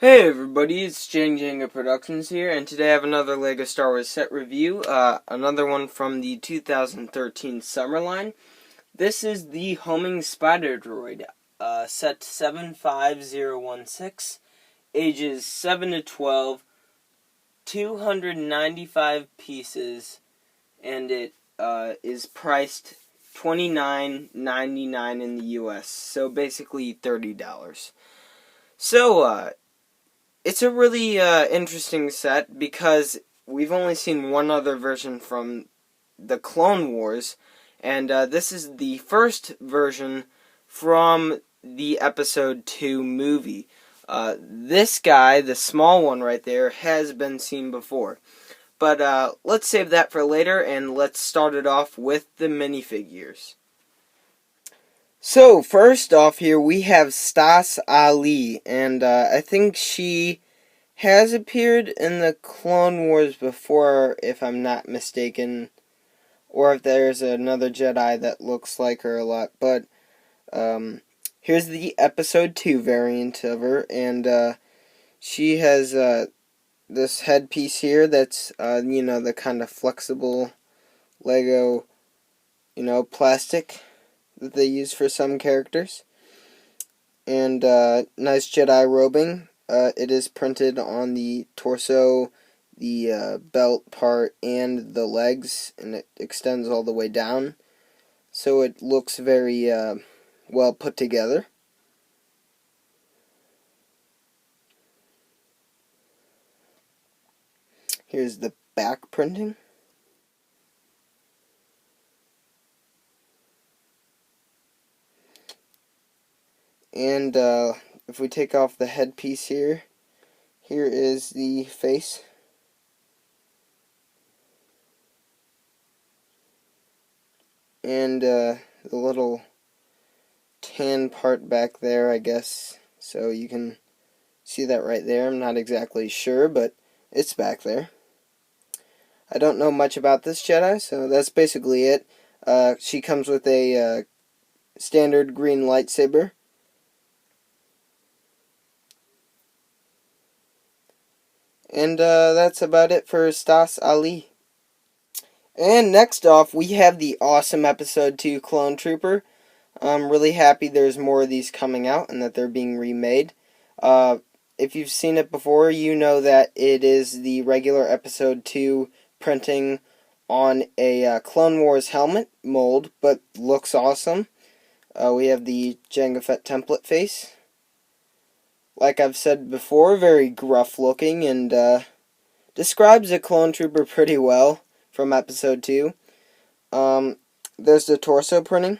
Hey everybody, it's Jenga Productions here, and today I have another LEGO Star Wars set review, another one from the 2013 summer line. This is the Homing Spider Droid, set 75016, ages 7 to 12, 295 pieces, and it is priced $29.99 in the US, so basically $30. So, it's a really interesting set because we've only seen one other version from the Clone Wars, and this is the first version from the Episode 2 movie. This guy, the small one right there, has been seen before. But let's save that for later, and let's start it off with the minifigures. So, first off here, we have Stass Allie, and I think she has appeared in the Clone Wars before, if I'm not mistaken, or if there's another Jedi that looks like her a lot, but here's the Episode 2 variant of her, and she has this headpiece here that's, the kind of flexible Lego, plastic that they use for some characters. And nice Jedi robing. It is printed on the torso, the belt part, and the legs, and it extends all the way down. So it looks very well put together. Here's the back printing. And if we take off the headpiece here, here is the face. And the little tan part back there, I guess. So you can see that right there. I'm not exactly sure, but it's back there. I don't know much about this Jedi, so that's basically it. She comes with a standard green lightsaber. And that's about it for Stass Allie. And next off, we have the awesome Episode 2 Clone Trooper. I'm really happy there's more of these coming out and that they're being remade. If you've seen it before, you know that it is the regular Episode 2 printing on a Clone Wars helmet mold, but looks awesome. We have the Jango Fett template face. Like I've said before, very gruff looking, and describes a clone trooper pretty well from Episode 2. There's the torso printing.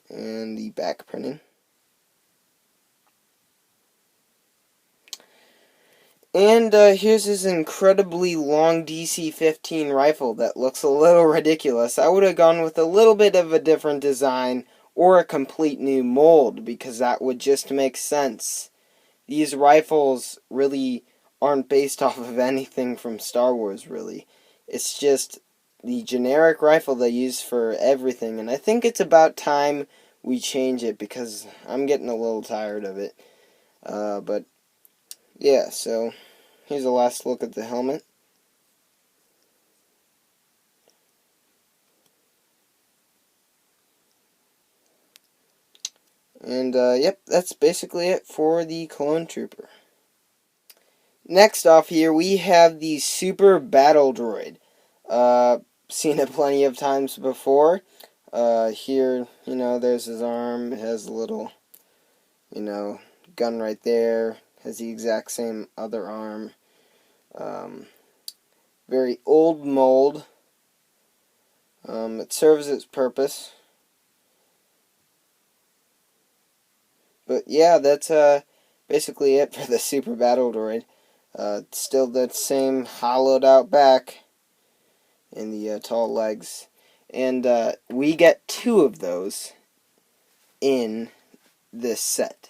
And the back printing. And here's his incredibly long DC-15 rifle that looks a little ridiculous. I would have gone with a little bit of a different design or a complete new mold, because that would just make sense. These rifles really aren't based off of anything from Star Wars, really. It's just the generic rifle they use for everything, and I think it's about time we change it, because I'm getting a little tired of it. But yeah, so here's a last look at the helmet. And yep, that's basically it for the Clone Trooper. Next off here, we have the Super Battle Droid. Seen it plenty of times before. Here, there's his arm. It has a little, gun right there. Has the exact same other arm. Very old mold. It serves its purpose. But yeah, that's basically it for the Super Battle Droid. Still that same hollowed out back and the tall legs. And we get 2 of those in this set.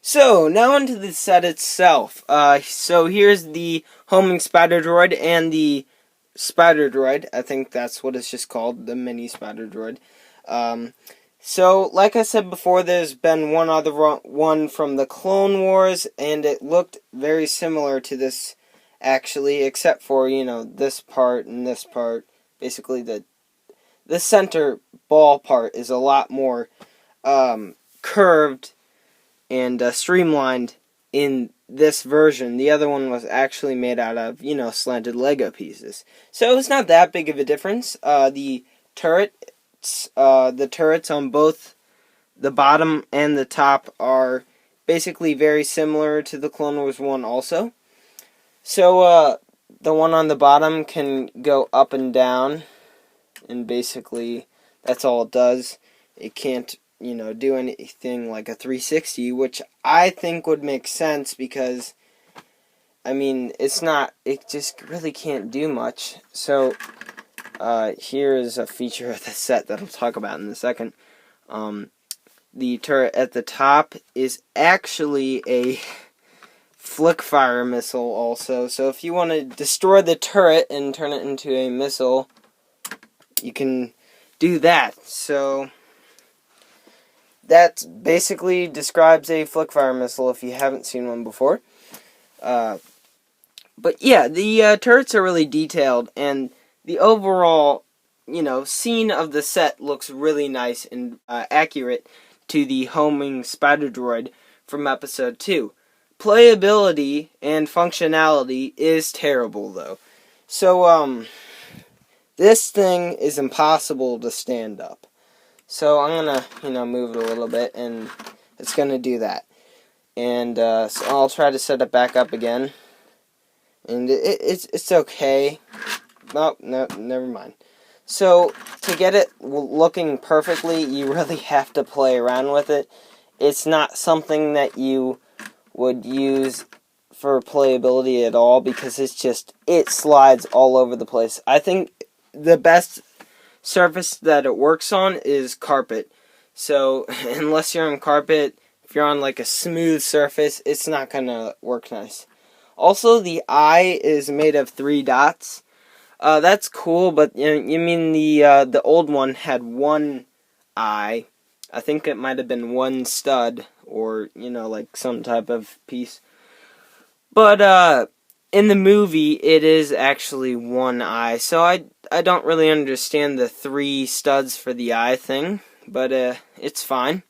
So, now onto the set itself. So here's the Homing Spider Droid and the Spider Droid. I think that's what it's just called, the Mini Spider Droid. So, like I said before, there's been one other one from the Clone Wars, and it looked very similar to this, actually, except for, this part and this part. Basically, the center ball part is a lot more curved and streamlined in this version. The other one was actually made out of, slanted Lego pieces. So it's not that big of a difference. The turrets on both the bottom and the top are basically very similar to the Clone Wars one also. So the one on the bottom can go up and down, and basically that's all it does. It can't do anything like a 360, which I think would make sense because, it just really can't do much. So, here is a feature of the set that I'll talk about in a second. The turret at the top is actually a flick fire missile also. So if you want to destroy the turret and turn it into a missile, you can do that. So that basically describes a flick fire missile if you haven't seen one before. But yeah, the turrets are really detailed, and the overall, scene of the set looks really nice and accurate to the Homing Spider Droid from Episode 2. Playability and functionality is terrible, though. So, this thing is impossible to stand up. So I'm gonna, move it a little bit, and it's gonna do that. And so I'll try to set it back up again. And it's okay. No, never mind. So to get it looking perfectly, you really have to play around with it. It's not something that you would use for playability at all because it slides all over the place. I think the best surface that it works on is carpet. So unless you're on carpet, if you're on like a smooth surface, it's not gonna work nice. Also, the eye is made of 3 dots. That's cool, but you mean the old one had 1 eye. I think it might have been 1 stud or like some type of piece. But in the movie, it is actually 1 eye. So I don't really understand the 3 studs for the eye thing, but it's fine.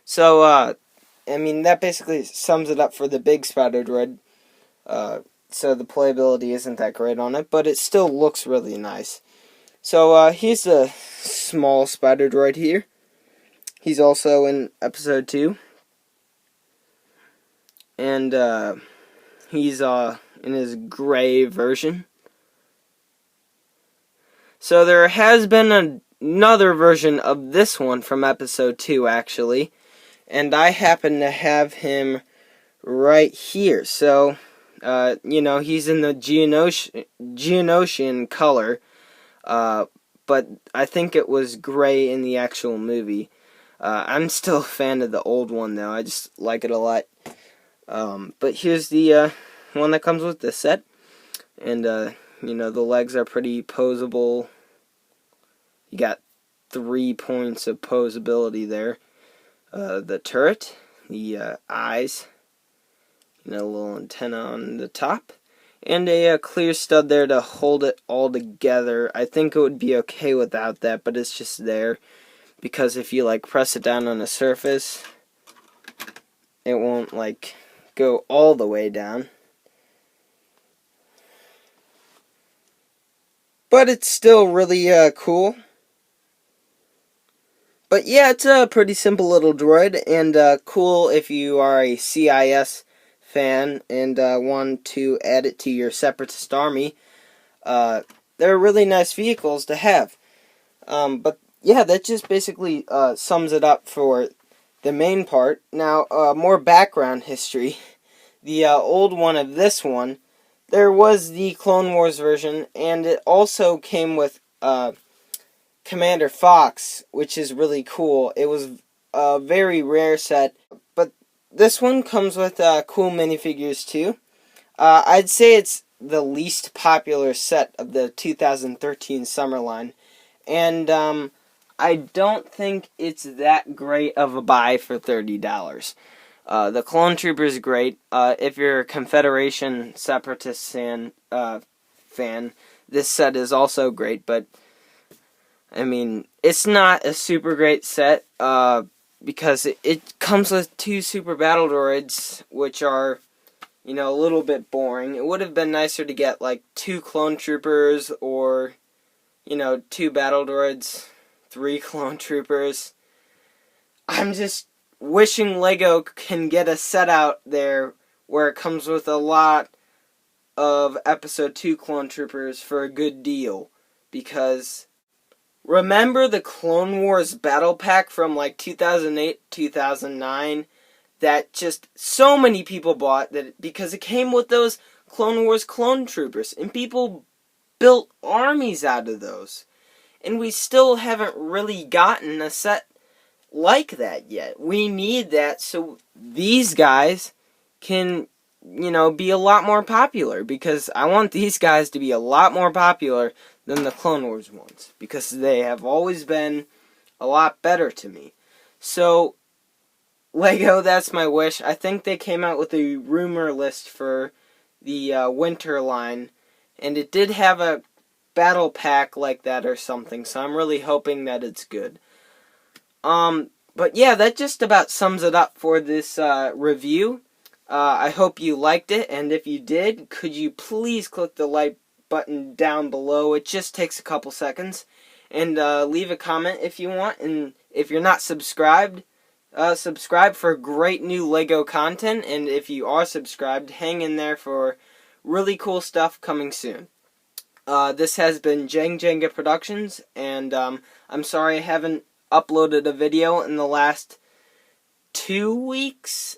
So that basically sums it up for the big Spider Droid. So the playability isn't that great on it, but it still looks really nice. So here's the small Spider Droid here. He's also in Episode 2. And he's in his gray version. So there has been another version of this one from Episode 2, actually. And I happen to have him right here. So, he's in the Geonosian color. But I think it was gray in the actual movie. I'm still a fan of the old one, though. I just like it a lot. But here's the one that comes with this set. And, the legs are pretty posable. You got 3 points of posability there. The turret, the eyes, a little antenna on the top, and a clear stud there to hold it all together. I think it would be okay without that, but it's just there. Because if you, press it down on a surface, it won't, go all the way down. But it's still really cool. But yeah, it's a pretty simple little droid, and cool if you are a CIS fan and want to add it to your Separatist army. They're really nice vehicles to have. But yeah, that just basically sums it up for the main part. Now, more background history. The old one of this one, there was the Clone Wars version, and it also came with Commander Fox, which is really cool. It was a very rare set, but this one comes with cool minifigures too. I'd say it's the least popular set of the 2013 summer line, and I don't think it's that great of a buy for $30. The Clone Trooper is great. If you're a Confederation Separatist fan, this set is also great, but I mean, it's not a super great set, because it comes with 2 Super Battle Droids, which are, a little bit boring. It would have been nicer to get, like, 2 Clone Troopers, or, 2 Battle Droids, 3 Clone Troopers. I'm just wishing LEGO can get a set out there where it comes with a lot of Episode 2 Clone Troopers for a good deal, because remember the Clone Wars Battle Pack from like 2008, 2009? That just so many people bought that because it came with those Clone Wars Clone Troopers, and people built armies out of those. And we still haven't really gotten a set like that yet. We need that so these guys can, be a lot more popular, because I want these guys to be a lot more popular than the Clone Wars ones, because they have always been a lot better to me. So, LEGO, that's my wish. I think they came out with a rumor list for the winter line, and it did have a battle pack like that or something, so I'm really hoping that it's good. But yeah, that just about sums it up for this review. I hope you liked it, and if you did, could you please click the like button down below? It just takes a couple seconds. And leave a comment if you want, and if you're not subscribed, subscribe for great new LEGO content, and if you are subscribed, hang in there for really cool stuff coming soon. This has been Jenga Productions, and I'm sorry I haven't uploaded a video in the last 2 weeks,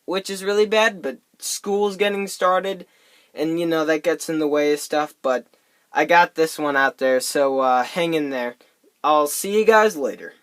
which is really bad, but school's getting started, and that gets in the way of stuff, but I got this one out there, so hang in there. I'll see you guys later.